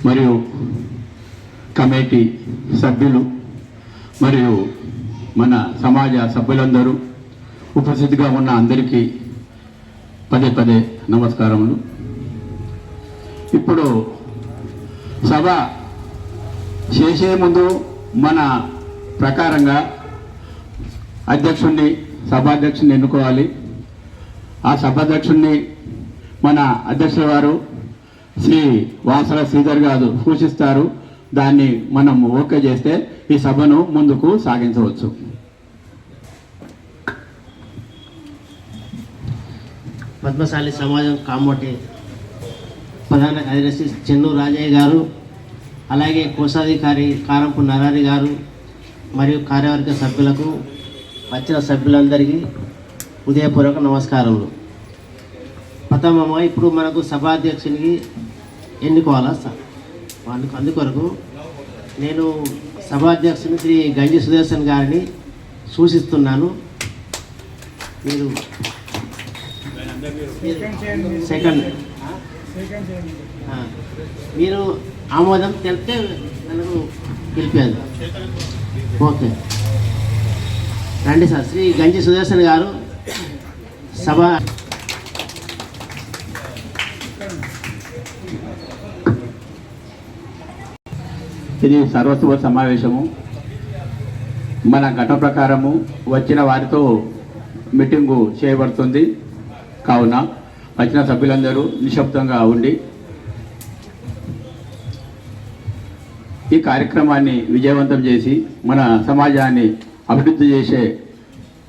మరియు కమిటీ సభ్యులు మరియు మన సమాజ సభ్యులందరూ ఉపస్థితిగా ఉన్న అందరికీ పదే పదే నమస్కారములు. ఇప్పుడు సభ చేసే ముందు మన ప్రకారంగా సభాధ్యక్షుడిని ఎన్నుకోవాలి. ఆ సభాధ్యక్షుడిని మన అధ్యక్షుల వారు శ్రీ వాసల శ్రీధర్ గారు సూచిస్తారు. దాన్ని మనం ఓకే చేస్తే ఈ సభను ముందుకు సాగించవచ్చు. పద్మశాలి సమాజం కామోటి ప్రధాన కార్యదర్శి చెన్నూరు రాజయ్య గారు, అలాగే కోశాధికారి కారంపు నరారి గారు మరియు కార్యవర్గ సభ్యులకు, వచ్చిన సభ్యులందరికీ ఉదయపూర్వక నమస్కారములు. ప్రథమమా ఇప్పుడు మనకు సభాధ్యక్షునికి ఎన్నుకోవాలా సార్? అందుకొరకు నేను సభాధ్యక్షుని శ్రీ గంజి సుదర్శన్ గారిని సూచిస్తున్నాను. మీరు సెకండ్ మీరు ఆమోదం తెలిపితే మనకు పిలిపారు. ఓకే రండి సార్. శ్రీ గంజి సుదర్శన్ గారు సభ. ఇది సర్వసభ సమావేశము. మన ఘటన ప్రకారము వచ్చిన వారితో మీటింగు చేయబడుతుంది. కావున వచ్చిన సభ్యులందరూ నిశ్శబ్దంగా ఉండి ఈ కార్యక్రమాన్ని విజయవంతం చేసి మన సమాజాన్ని అభివృద్ధి చేసే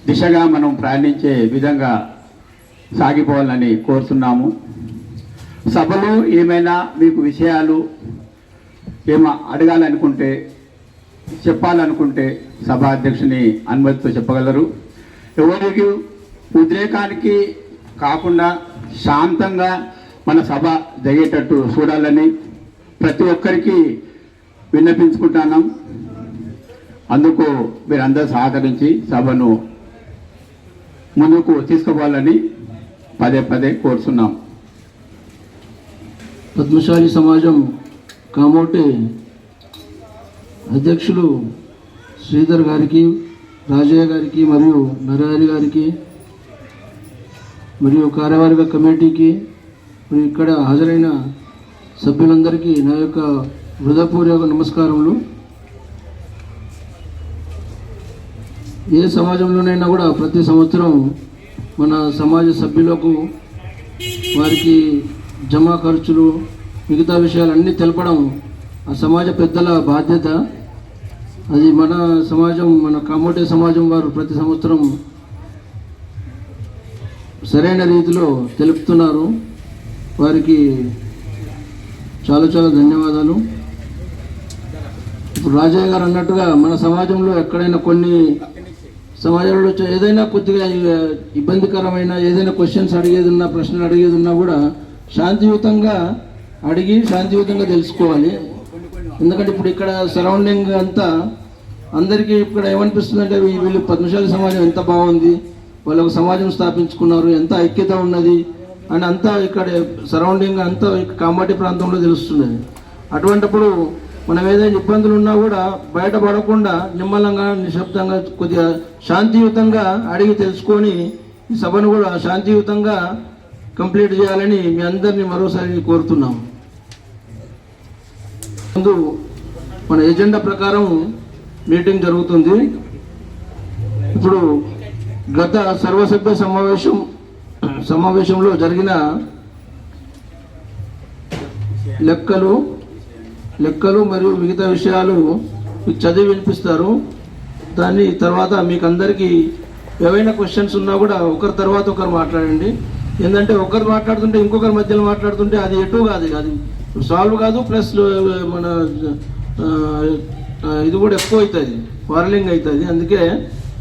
దిశగా మనం ప్రయాణించే విధంగా సాగిపోవాలని కోరుతున్నాము. సభలో ఏమైనా మీకు విషయాలు అడగాలనుకుంటే, చెప్పాలనుకుంటే సభాధ్యక్షుని అనుమతితో చెప్పగలరు. ఎవరికి ఉద్రేకానికి కాకుండా శాంతంగా మన సభ జరిగేటట్టు చూడాలని ప్రతి ఒక్కరికి విన్నపించుకుంటున్నాం. అందుకు మీరందరూ సహకరించి సభను ముందుకు తీసుకుపోవాలని పదే పదే కోరుతున్నాం. పద్మశాలి సమాజం కామోటి అధ్యక్షులు శ్రీధర్ గారికి, రాజయ్య గారికి మరియు నరహరి గారికి మరియు కార్యవర్గ కమిటీకి మరియు ఇక్కడ హాజరైన సభ్యులందరికీ నా యొక్క హృదయపూర్వక నమస్కారములు. ఏ సమాజంలోనైనా కూడా ప్రతి సంవత్సరం మన సమాజ సభ్యులకు వారికి జమా ఖర్చులు మిగతా విషయాలన్నీ తెలపడం ఆ సమాజ పెద్దల బాధ్యత. అది మన సమాజం, మన కామోటే సమాజం వారు ప్రతి సంవత్సరం సరైన రీతిలో తెలుపుతున్నారు. వారికి చాలా చాలా ధన్యవాదాలు. ఇప్పుడు రాజయ్య గారు అన్నట్టుగా మన సమాజంలో ఎక్కడైనా కొన్ని సమాజంలో ఏదైనా కొద్దిగా ఇబ్బందికరమైన ఏదైనా క్వశ్చన్స్ అడిగేది ఉన్నా, ప్రశ్నలు అడిగేది ఉన్నా కూడా శాంతియుతంగా అడిగి శాంతియుతంగా తెలుసుకోవాలి. ఎందుకంటే ఇప్పుడు ఇక్కడ సరౌండింగ్ అంతా అందరికీ ఇక్కడ ఏమనిపిస్తుంది అంటే వీళ్ళు పద్మశాలి సమాజం ఎంత బాగుంది, వాళ్ళు ఒక సమాజం స్థాపించుకున్నారు, ఎంత ఐక్యత ఉన్నది అని అంతా ఇక్కడ సరౌండింగ్ అంతా కామాటి ప్రాంతంలో తెలుస్తున్నది. అటువంటిప్పుడు మనం ఏదైనా ఇబ్బందులు ఉన్నా కూడా బయటపడకుండా నిమ్మలంగా నిశ్శబ్దంగా కొద్దిగా శాంతియుతంగా అడిగి తెలుసుకొని ఈ సభను కూడా శాంతియుతంగా కంప్లీట్ చేయాలని మీ అందరినీ మరోసారి కోరుతున్నాము. ముందు మన ఎజెండా ప్రకారం మీటింగ్ జరుగుతుంది. ఇప్పుడు గత సర్వసభ్య సమావేశంలో జరిగిన లెక్కలు మరియు మిగతా విషయాలు మీకు చదివి వినిపిస్తారు. దాని తర్వాత మీకు అందరికీ ఏవైనా క్వశ్చన్స్ ఉన్నా కూడా ఒకరి తర్వాత ఒకరు మాట్లాడండి. ఏంటంటే ఒకరు మాట్లాడుతుంటే ఇంకొకరి మధ్యలో మాట్లాడుతుంటే అది ఎటు కాదు, అది సాల్వ్ కాదు, ప్లస్ మన ఇది కూడా ఎక్కువ అవుతుంది, ఫార్లింగ్ అవుతుంది. అందుకే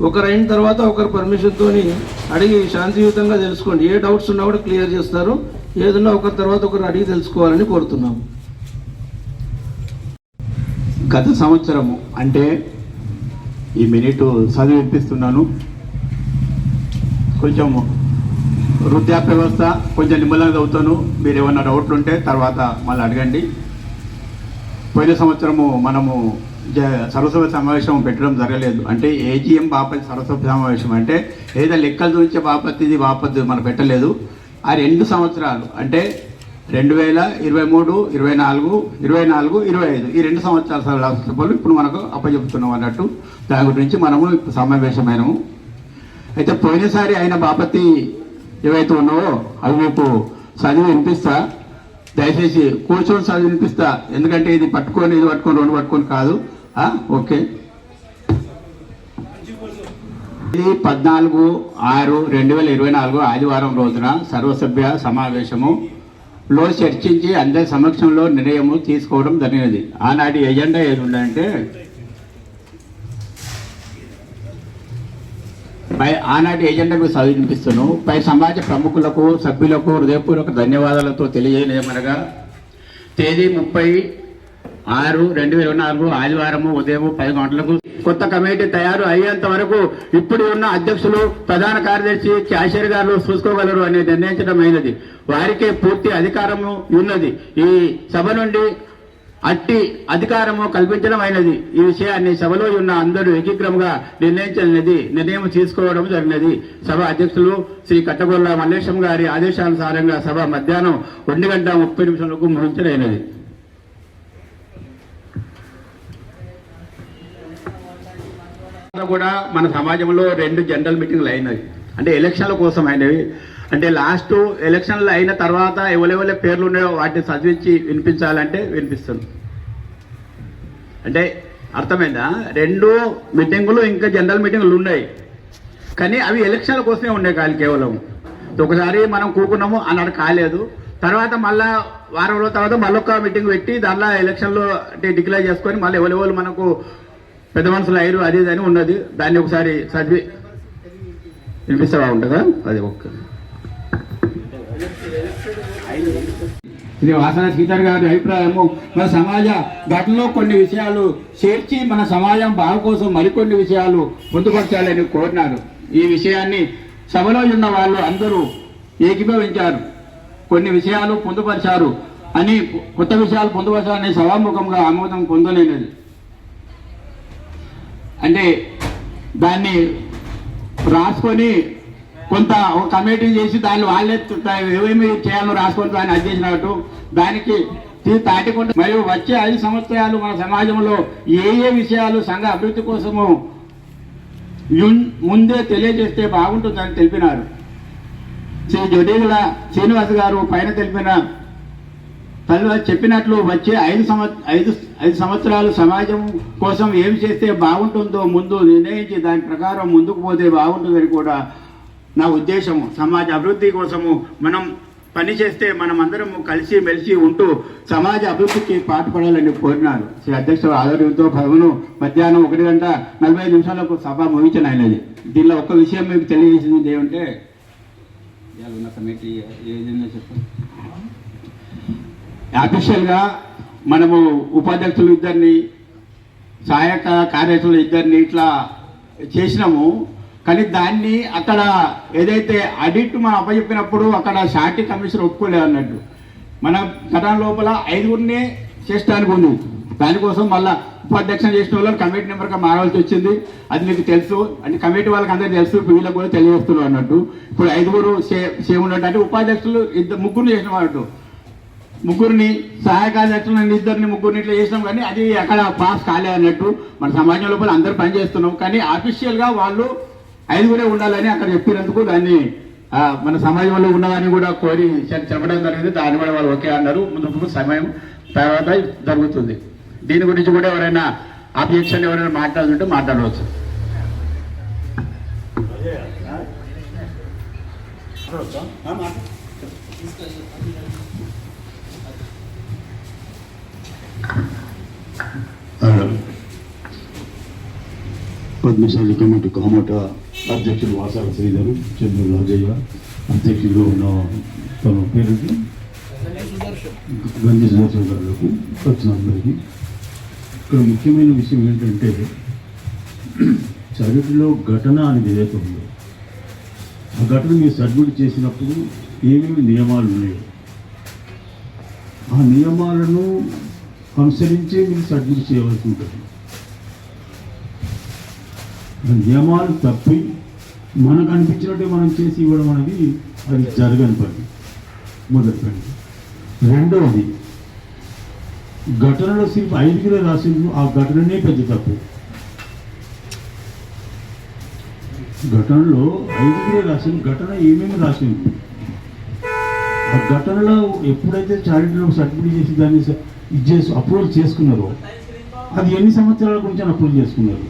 ఒకరు అయిన తర్వాత ఒకరు పర్మిషన్తో అడిగి శాంతియుతంగా తెలుసుకోండి. ఏ డౌట్స్ ఉన్నా కూడా క్లియర్ చేస్తారు. ఏదన్నా ఒకరి తర్వాత ఒకరు అడిగి తెలుసుకోవాలని కోరుతున్నాము. గత సంవత్సరము అంటే ఈ మినిట్ చదివి వినిపిస్తున్నాను. కొంచెం వృద్ధాప్య వ్యవస్థ కొంచెం నిమ్మలంగా చదువుతాను. మీరు ఏమన్నా డౌట్లు ఉంటే తర్వాత మళ్ళీ అడగండి. పోయిన సంవత్సరము మనము సర్వసభ్య సమావేశం పెట్టడం జరగలేదు. అంటే ఏజీఎం బాపతి సర్వసభ్య సమావేశం అంటే ఏదో లెక్కలు చూపించే బాపతిది మనం పెట్టలేదు. ఆ 2 సంవత్సరాలు అంటే 2023, 24, 25 ఈ 2 సంవత్సరాల సభలు ఇప్పుడు మనకు అప్పచెప్తున్నాం అన్నట్టు దాని గురించి మనము సమావేశమైనము. అయితే పోయినసారి ఆయన బాపతి ఏవైతే ఉన్నావో అవి మీకు చదివి వినిపిస్తా. దయచేసి కూర్చొని చదివి వినిపిస్తా, ఎందుకంటే ఇది పట్టుకొని 2 పట్టుకొని కాదు. ఓకే, ఇది 14/6/2024 ఆదివారం రోజున సర్వసభ్య సమావేశములో చర్చించి అందరి సమక్షంలో నిర్ణయము తీసుకోవడం జరిగినది. ఆనాటి ఎజెండా ఏది ఉందంటే ఆనాటి ఎజెండా మీకు చదివినిపిస్తున్నాను. పై సమాజ ప్రముఖులకు సభ్యులకు హృదయపూర్వక ధన్యవాదాలతో తెలియజేయమనగా తేదీ 30/6/2024 ఆదివారము ఉదయం 10 గంటలకు కొత్త కమిటీ తయారు అయ్యేంత వరకు ఇప్పుడు ఉన్న అధ్యక్షులు, ప్రధాన కార్యదర్శి, క్యాషియర్ గారు చూసుకోగలరు అని నిర్ణయించడమైనది. వారికే పూర్తి అధికారము ఉన్నది. ఈ సభ నుండి అట్టి అధికారము కల్పించడం అయినది. ఈ విషయాన్ని సభలో ఉన్న అందరూ ఏకీక్రమంగా నిర్ణయం తీసుకోవడం జరిగినది. సభ అధ్యక్షులు శ్రీ కట్టగొల్ల మల్లేశం గారి ఆదేశానుసారంగా సభ మధ్యాహ్నం 1:30 ముగించడమైనది. కూడా మన సమాజంలో 2 జనరల్ మీటింగ్లు అయినవి, అంటే ఎలక్షన్ల కోసం అయినవి. అంటే లాస్ట్ ఎలక్షన్లు అయిన తర్వాత ఎవరెవరి పేర్లు ఉన్నాయో వాటిని చదివించి వినిపించాలంటే వినిపిస్తుంది. అంటే అర్థమైందా? 2 మీటింగులు ఇంకా జనరల్ మీటింగులు ఉన్నాయి, కానీ అవి ఎలక్షన్ల కోసమే ఉన్నాయి కాదు కేవలం. ఒకసారి మనం కూకున్నాము అన్నాడు కాలేదు, తర్వాత మళ్ళా వారం రోజుల తర్వాత మళ్ళొక మీటింగ్ పెట్టి దానిలో ఎలక్షన్లో అంటే డిక్లేర్ చేసుకొని మళ్ళీ ఎవరెవరు మనకు పెద్ద మనుషులు అయ్యారు అది అని ఉన్నది. దాన్ని ఒకసారి చదివి వినిపిస్తే బాగుంటుందా? అది ఒక్క శ్రీ వాసన శ్రీధర్ గారి అభిప్రాయము, మన సమాజ ఘటనలో కొన్ని విషయాలు చేర్చి మన సమాజం బాగు కోసం మరికొన్ని విషయాలు పొందుపరచాలని కోరినారు. ఈ విషయాన్ని సభలో ఉన్న వాళ్ళు అందరూ ఏకీభవించారు. కొన్ని విషయాలు పొందుపరిచారు అని, కొత్త విషయాలు పొందుపరచాలని సభాముఖంగా ఆమోదం పొందలేనిది. అంటే దాన్ని రాసుకొని కొంత ఒక కమిటీ చేసి దాన్ని వాళ్ళే ఏమేమి చేయాలో రాసుకొని దాన్ని అధ్యక్షినట్టు దానికి తాటికుండా మరియు వచ్చే 5 సంవత్సరాలు మన సమాజంలో ఏ విషయాలు సంఘ అభివృద్ధి కోసము ముందే తెలియజేస్తే బాగుంటుందని తెలిపినారు. శ్రీ జొడేగుల శ్రీనివాస్ గారు పైన తెలిపిన చెప్పినట్లు వచ్చే 5 సంవత్సరాలు సమాజం కోసం ఏం చేస్తే బాగుంటుందో ముందు నిర్ణయించి దాని ప్రకారం ముందుకు పోతే బాగుంటుందని కూడా నా ఉద్దేశము. సమాజ అభివృద్ధి కోసము మనం పని చేస్తే మనం అందరము కలిసి మెలిసి ఉంటూ సమాజ అభివృద్ధికి పాటుపడాలని కోరినారు. శ్రీ అధ్యక్షుల ఆధ్వర్యంతో భవను మధ్యాహ్నం 1:45 సభ ముగించిన అయినది. దీనిలో ఒక విషయం మీకు తెలియజేసింది ఏమంటే, ఉన్న కమిటీ ఏదైనా చెప్పండి. అఫీషియల్గా మనము ఉపాధ్యక్షులు 2 సహాయక కార్యదర్శులు 2 ఇట్లా చేసినాము. కానీ దాన్ని అక్కడ ఏదైతే ఆడిట్ మనం అప్పచెప్పినప్పుడు అక్కడ షార్టీ కమిషన్ ఒప్పుకోలేదు అన్నట్టు. మన ఘటన లోపల 5గురిని చేసడానికి ఉంది. దానికోసం మళ్ళీ ఉపాధ్యక్షం చేసిన వాళ్ళని కమిటీ నెంబర్గా మారవలసి వచ్చింది. అది మీకు తెలుసు, అంటే కమిటీ వాళ్ళకి అందరికీ తెలుసు, వీళ్ళకి కూడా తెలియజేస్తున్నారు అన్నట్టు. ఇప్పుడు 5గురు సేమ్ ఉన్నట్టు, అంటే ఉపాధ్యక్షులు 3 చేసిన అన్నట్టు. 3 సహాయ కార్యదర్శులు 2 ఇట్లా చేసినాం, కానీ అది అక్కడ పాస్ కాలే అన్నట్టు. మన సమాజం లోపల అందరూ పనిచేస్తున్నాం, కానీ ఆఫీషియల్గా వాళ్ళు 5 ఉండాలని అక్కడ చెప్పినందుకు దాన్ని మన సమాజంలో ఉన్నదాన్ని కూడా కోరి చెప్పడం జరిగింది. దాన్ని కూడా వాళ్ళు ఓకే అన్నారు. ముందు సమయం తర్వాత జరుగుతుంది. దీని గురించి కూడా ఎవరైనా అబ్జెక్షన్ ఎవరైనా మాట్లాడుతుంటే మాట్లాడవచ్చు. పద్మశాలి కమిటీ కోమట అధ్యక్షుడు వాసాల శ్రీధరు, చంద్రు రాజయ్య, అధ్యక్షుడు ఉన్న తన పేరుకి గంజి సుదర్శన్ గారులకు వచ్చిన అందరికీ. ఇక్కడ ముఖ్యమైన విషయం ఏంటంటే, చరిత్రలో ఘటన అనేది ఏదైతే ఉందో ఆ ఘటన మీరు సబ్మిట్ చేసినప్పుడు ఏమేమి నియమాలు ఉన్నాయో ఆ నియమాలను అనుసరించే మీరు సర్టిఫికేట్ చేయవలసి ఉంటుంది. నియమాలు తప్పి మనకు అనిపించినట్టే మనం చేసి ఇవ్వడం అనేది అది జరగని పని. మొదటి పని. రెండవది, ఘటనలో సిర్ఫ్ 5 రాసింది, ఆ ఘటననే పెద్ద తప్పు. ఘటనలో 5 రాసింది, ఘటన ఏమేమి రాసింది, ఆ ఘటనలో ఎప్పుడైతే చారిటీలో సర్టిఫికేట్ చేసి దాన్ని ఇది చేసి అప్రూవల్ చేసుకున్నారో అది ఎన్ని సంవత్సరాల గురించి అప్రూవల్ చేసుకున్నారు,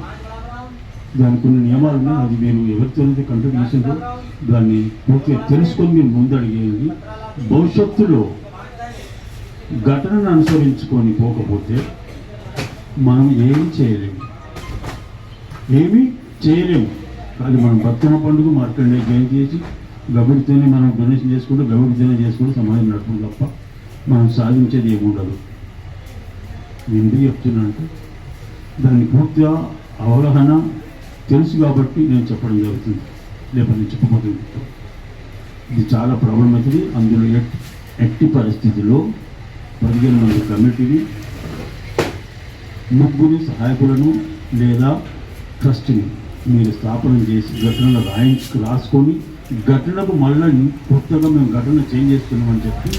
దానికి కొన్ని నియమాలు ఉన్నాయి. అది మీరు ఎవరితో కంటెక్ట్ చేసిందో దాన్ని పూర్తిగా తెలుసుకొని మీరు ముందడిగేయండి. భవిష్యత్తులో ఘటనను అనుసరించుకొని పోకపోతే మనం ఏమీ చేయలేము. అది మనం బతుకమ్మ పండుగ మార్కండే జయంతి చేసి గబుడితోనే మనం డొనేషన్ చేసుకుంటూ గబుడితోనే చేసుకుంటూ సమాజం నడుపుకుంటాం తప్ప మనం సాధించేది ఏముండదు. ఎందుకు చెప్తున్నా అంటే దాన్ని పూర్తిగా అవగాహన తెలుసు కాబట్టి నేను చెప్పడం జరుగుతుంది, లేకపోతే నేను చెప్పబోతుంది. ఇది చాలా ప్రాబ్లం అవుతుంది. అందులో ఎట్టి పరిస్థితిలో 15 మంది కమిటీని, 3 సహాయకులను లేదా ట్రస్ట్ని మీరు స్థాపన చేసి ఘటనలు రాసుకొని ఘటనకు మళ్ళీ కొత్తగా మేము ఘటన చేంజ్ చేస్తున్నామని చెప్పి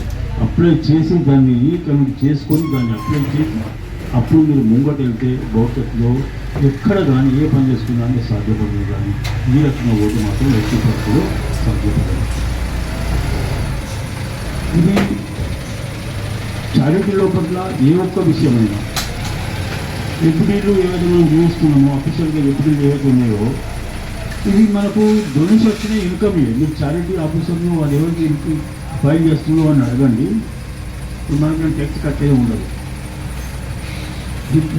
అప్లై చేసి దాన్ని కమిటీ చేసుకొని దాన్ని అప్లై చేసి అప్పుడు మీరు ముంగట వెళ్తే భవిష్యత్తులో ఎక్కడ కానీ ఏ పని చేసుకున్నా సాధ్యపడదు. కానీ ఈ రకంగా ఓటు మాత్రం ఎట్టి పరిస్థితుల్లో సాధ్యపడదు. ఇది చారిటీ లోపల ఏ ఒక్క విషయమైనా ఎఫ్డీలు ఏవైతే మనం చూస్తున్నామో అఫీషియల్గా ఎఫ్డీలు ఏవైతే ఉన్నాయో ఇది మనకు డొనేషన్ వచ్చిన ఇన్కమ్. మీరు చారిటీ ఆఫీసర్లు వాళ్ళు ఎవరికి ఫైల్ చేస్తున్నారో అని అడగండి, మనకు ట్యాక్స్ కట్టేది ఉండదు.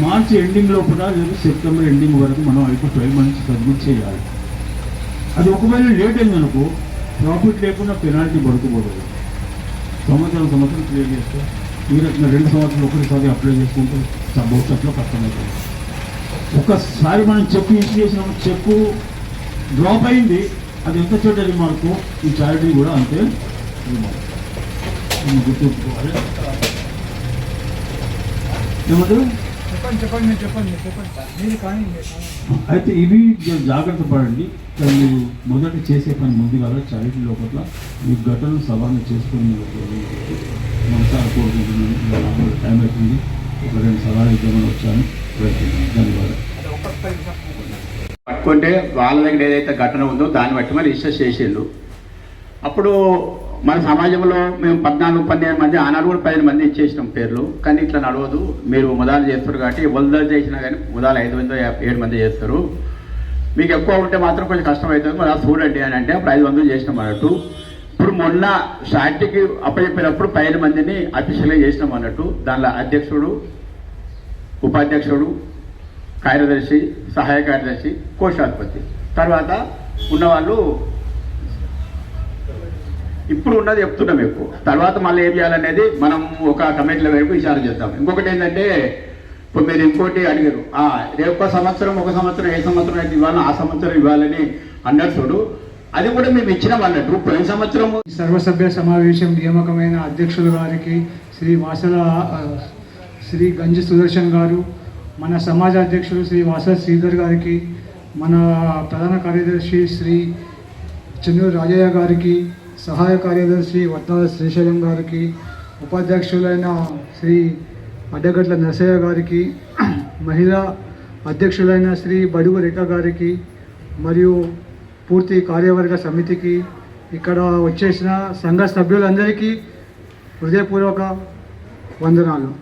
మార్చి ఎండింగ్ లోపల లేదా సెప్టెంబర్ ఎండింగ్ వరకు మనం అయితే 12 months సబ్మిట్ చేయాలి. అది ఒకవేళ లేట్ అయిందనుకో ప్రాఫిట్ లేకుండా పెనాల్టీ పడుకోకూడదు. సంవత్సరం క్లియర్ చేస్తే ఈ రకంగా 2 సంవత్సరాలు ఒకటిసారి అప్లై చేసుకుంటే భవిష్యత్తులో కష్టమవుతుంది. ఒకసారి మనం చెక్ ఇష్యూ చేసినాము, చెక్ డ్రాప్ అయింది, అది ఎంత చోట రిమార్కు ఈ చారిటీ కూడా అంతే రిమార్క్ గుర్తుంచుకోవాలి. ఏమంటారు? అయితే ఇవి జాగ్రత్త పడండి. మీరు మొదట చేసే పని ముందుగా చారిటీ లోపల మీ ఘటనలు సవాళ్ళు చేసుకొని మనసారి కోరుకుంటున్నాను. టైం అవుతుంది, ఒక 2 సవాళ్ళు ఇద్దామని వచ్చాను. ధన్యవాదాలు. పట్టుకుంటే వాళ్ళ దగ్గర ఏదైతే ఘటన ఉందో దాన్ని బట్టి మరి రిజిస్టర్ చేసేళ్ళు. అప్పుడు మన సమాజంలో మేము 14-15 మంది, ఆనాడు కూడా 15 మంది ఇచ్చేసినాం పేర్లు. కానీ ఇట్లా నడవదు, మీరు మొదలు చేస్తారు కాబట్టి మొదలు చేసినా కానీ మొదలు 5-7 మంది చేస్తారు. మీకు ఎక్కువ ఉంటే మాత్రం కొంచెం కష్టం అవుతుంది, మరి చూడండి అని అంటే అప్పుడు 500 చేసినాం అన్నట్టు. ఇప్పుడు మొన్న స్టార్టింగ్కి అప్పచెప్పినప్పుడు 15 మందిని అఫీషియల్గా చేసినాం అన్నట్టు. దానిలో అధ్యక్షుడు, ఉపాధ్యక్షుడు, కార్యదర్శి, సహాయ కార్యదర్శి, కోశాధిపతి, తర్వాత ఉన్నవాళ్ళు ఇప్పుడు ఉన్నది చెప్తున్నాం ఎక్కువ. తర్వాత మళ్ళీ ఏం చేయాలనేది మనం ఒక కమిటీల వైపు విచారణ చేద్దాం. ఇంకొకటి ఏంటంటే ఇప్పుడు మీరు ఇంకోటి అడిగారు, ఒక సంవత్సరం ఏ సంవత్సరం అయితే ఇవ్వాలో ఆ సంవత్సరం ఇవ్వాలని అన్నట్టు. అది కూడా మేము ఇచ్చినాం అన్నట్టు. పోయిన సంవత్సరం సర్వసభ్య సమావేశం నియామకమైన అధ్యక్షులు గారికి శ్రీ గంజి సుదర్శన్ గారు, మన సమాజ అధ్యక్షులు శ్రీ వాసల శ్రీధర్ గారికి, మన ప్రధాన కార్యదర్శి శ్రీ చెన్నూరు రాజయ్య గారికి, సహాయ కార్యదర్శి వత్తాల శ్రీశైలం గారికి, ఉపాధ్యక్షులైన శ్రీ అడ్డగట్ల నరసయ్య గారికి, మహిళా అధ్యక్షులైన శ్రీ బడుగు రేఖ గారికి, మరియు పూర్తి కార్యవర్గ సమితికి, ఇక్కడ వచ్చేసిన సంఘ సభ్యులందరికీ హృదయపూర్వక వందనాలు.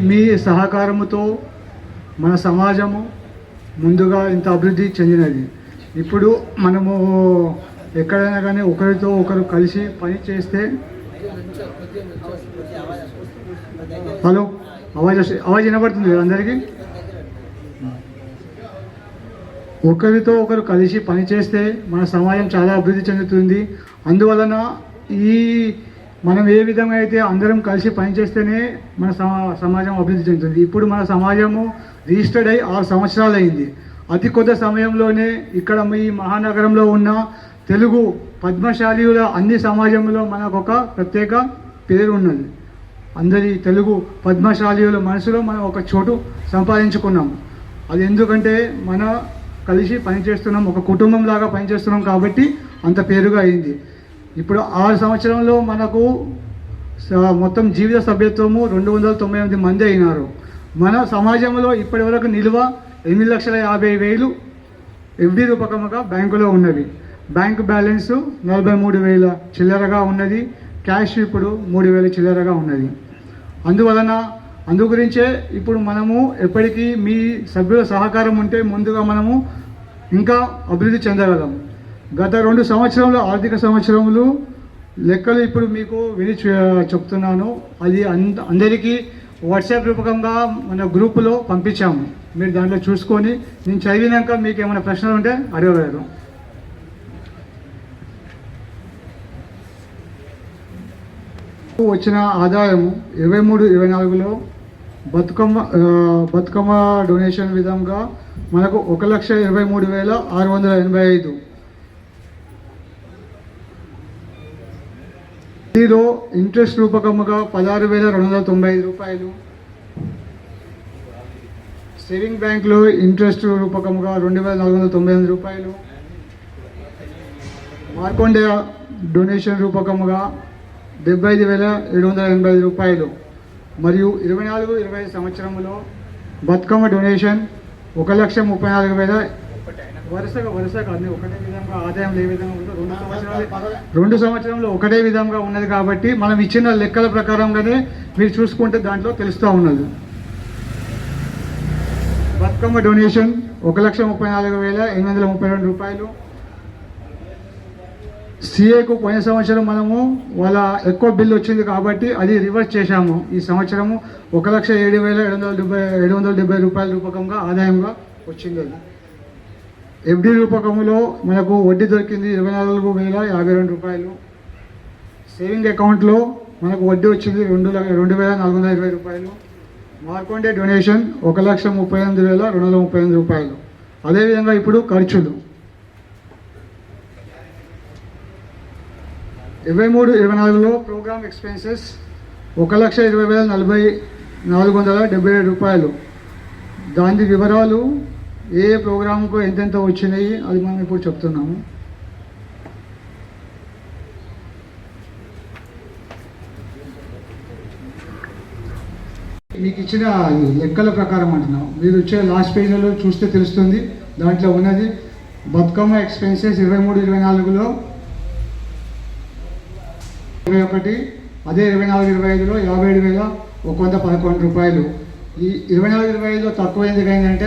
మీ సహకారముతో మన సమాజము ముందుగా ఇంత అభివృద్ధి చెందినది. ఇప్పుడు మనము ఎక్కడైనా కానీ ఒకరితో ఒకరు కలిసి పని చేస్తే, హలో అవాజ్ వినబడుతుంది కదా అందరికీ? ఒకరితో ఒకరు కలిసి పని చేస్తే మన సమాజం చాలా అభివృద్ధి చెందుతుంది. అందువలన మనం ఏ విధంగా అయితే అందరం కలిసి పనిచేస్తేనే మన సమాజం అభివృద్ధి చెందుతుంది. ఇప్పుడు మన సమాజము రిజిస్టర్డ్ అయ్యి 6 సంవత్సరాలు అయింది. అతి కొద్ది సమయంలోనే ఇక్కడ ఈ మహానగరంలో ఉన్న తెలుగు పద్మశాలీల అన్ని సమాజంలో మనకు ఒక ప్రత్యేక పేరు ఉన్నది. అందరి తెలుగు పద్మశాలీల మనసులో మనం ఒక చోటు సంపాదించుకున్నాం. అది ఎందుకంటే మన కలిసి పనిచేస్తున్నాం, ఒక కుటుంబం లాగా పనిచేస్తున్నాం కాబట్టి అంత పేరుగా అయింది. ఇప్పుడు 6 సంవత్సరంలో మనకు మొత్తం జీవిత సభ్యత్వము 298 మంది అయినారు. మన సమాజంలో ఇప్పటి వరకు నిల్వ 8,50,000 ఎఫ్డి రూపకముగా బ్యాంకులో ఉన్నవి. బ్యాంకు బ్యాలెన్స్ 43,000 చిల్లరగా ఉన్నది. క్యాష్ ఇప్పుడు 3,000 చిల్లరగా ఉన్నది. అందు గురించే ఇప్పుడు మనము ఎప్పటికీ మీ సభ్యుల సహకారం ఉంటే ముందుగా మనము ఇంకా అభివృద్ధి చెందగలం. గత 2 సంవత్సరంలో ఆర్థిక సంవత్సరములు లెక్కలు ఇప్పుడు మీకు విని చెప్తున్నాను. అది అందరికీ వాట్సాప్ రూపకంగా మన గ్రూపులో పంపించాము. మీరు దాంట్లో చూసుకొని నేను చదివినాక మీకు ఏమైనా ప్రశ్నలు ఉంటే అడగగలరు. వచ్చిన ఆదాయము 23-24లో బతుకమ్మ డొనేషన్ విధంగా మనకు 1,23,685. దీనిలో ఇంట్రెస్ట్ రూపకముగా 16,295 రూపాయలు. సేవింగ్ బ్యాంక్లో ఇంట్రెస్ట్ రూపకముగా 2,498 రూపాయలు. మార్కొండేయ డొనేషన్ రూపకముగా 75,785 రూపాయలు. మరియు 24-25 సంవత్సరంలో బతుకమ్మ డొనేషన్ 1,34,000. వరుసగా అన్ని ఒకటే విధంగా ఆదాయం ఏ విధంగా ఉందో 2 సంవత్సరంలో ఒకటే విధంగా ఉన్నది. కాబట్టి మనం ఇచ్చిన లెక్కల ప్రకారంగానే మీరు చూసుకుంటే దాంట్లో తెలుస్తూ ఉన్నది. బతుకమ్మ డొనేషన్ 1,34,832 రూపాయలు. సిఏకు పోయిన సంవత్సరం మనము వాళ్ళ ఎక్కువ బిల్లు వచ్చింది కాబట్టి అది రివర్స్ చేశాము. ఈ సంవత్సరము 1,07,770 రూపాయల రూపకంగా ఆదాయంగా వచ్చింది. ఎఫ్డి రూపకములో మనకు వడ్డీ దొరికింది 24,052 రూపాయలు. సేవింగ్ అకౌంట్లో మనకు వడ్డీ వచ్చింది 2,420 రూపాయలు. మార్కొండే డొనేషన్ 1,38,238 రూపాయలు. అదేవిధంగా ఇప్పుడు ఖర్చులు 23-24లో ప్రోగ్రామ్ ఎక్స్పెన్సెస్ 1,20,477 రూపాయలు. దాని వివరాలు ఏ ప్రోగ్రాంకు ఎంతెంత వచ్చినాయి అది మనం ఇప్పుడు చెప్తున్నాము. మీకు ఇచ్చిన లెక్కల ప్రకారం అంటున్నాం. మీరు వచ్చే లాస్ట్ పేజ్లో చూస్తే తెలుస్తుంది. దాంట్లో ఉన్నది బతుకమ్మ ఎక్స్పెన్సెస్ 23-24లో 21, అదే 24-25లో 57,111 రూపాయలు. ఈ 24-25లో తక్కువ ఎందుకు అయిందంటే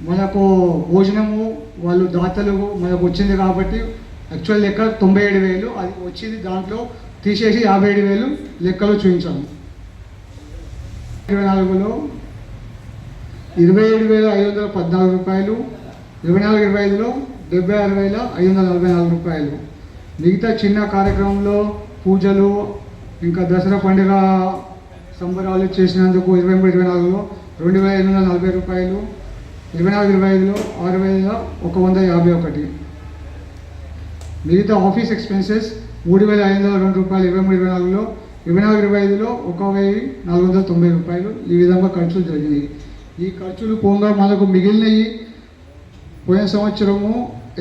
మనకు భోజనము వాళ్ళు దాతలు మనకు వచ్చింది కాబట్టి యాక్చువల్ లెక్క 97,000 అది వచ్చింది. దాంట్లో తీసేసి 57,000 లెక్కలో చూపించాము. 24లో 27,514 రూపాయలు. 24-25లో 76,544 రూపాయలు. మిగతా చిన్న కార్యక్రమంలో పూజలు ఇంకా దసరా పండుగ సంబరాలు చేసినందుకు 23-24లో 2,840 రూపాయలు. 24-25లో 6,151. మిగతా ఆఫీస్ ఎక్స్పెన్సెస్ 3,502 రూపాయలు 23-24లో. 24-25లో 1,490 రూపాయలు. ఈ విధంగా ఖర్చులు జరిగినాయి. ఈ ఖర్చులు పోగా మనకు మిగిలినవి పోయిన సంవత్సరము